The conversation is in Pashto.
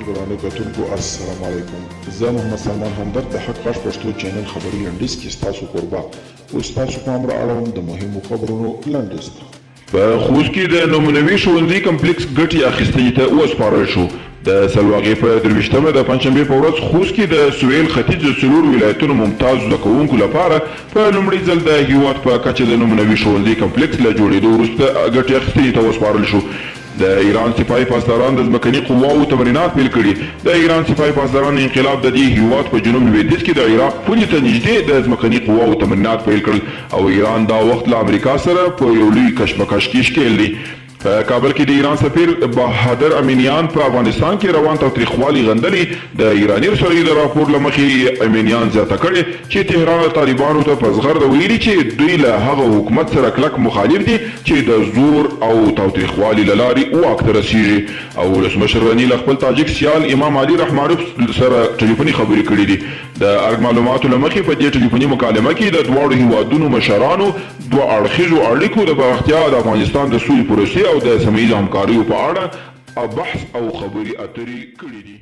ګرانو کتونکو السلام علیکم. زه محمد سلمان همدرد د حق غږ پښتو چینل خبري لنډیز کې ستاسو کوربه اوس تاسو پام را اړوم د مهمو خبرونو لنډیز ته. په خوست کې د نمونوي ښوونځي کمپلیکس ګټې اخیستنې ته وسپارل شو. د سلواغې په 23مه د پنجشنبې په ورځ خوست کې د سویل ختیځ د څلورو ولایتونو ممتاز زده کوونکو لپاره په لومړي ځل د هیواد په کچه د نمونوي ښوونځي کمپلیکس له جوړېدو وروسته ګټې اخیستنې ته وسپارل شو. د ایران سپاهي پاسداران د ځمکني قواوو تمرینات پیل کړي. د ایران سپاهي پاسداران انقلاب د دې هیواد په جنوب لویدیځ کې د عراق پولې ته نږدې د ځمکني قواوو تمرینات پیل کړل او ایران دا وخت له امریکا سره په یو لوی کشمکش کې ښکېل دی. په کابل کې د ایران سفیر بهادر امینیان په افغانستان کې روان تاوتریخوالي غندلې. د ایراني رسنیو د راپور له مخې امینیان زیاته کړې چې تهران طالبانو ته په زغرده ویلي چې دوی له هغه حکومت سره کلک مخالف دي چې د زور او تاوتریخوالي له لارې واک ته رسیږي. او ولسمشر غني له خپل تاجک سیال امام علي رحمانوف سره ټلیفوني خبرې کړې دي. د ارګ معلوماتو له مخې په دې ټلیفوني مکالمه کې د دواړو هیوادونو مشرانو دوه اړخیزو اړیکو د پراختیا د افغانستان د سولې پروسې او د سیمه ییزو همکاریو په اړه بحث او خبرې اترې کړې دي.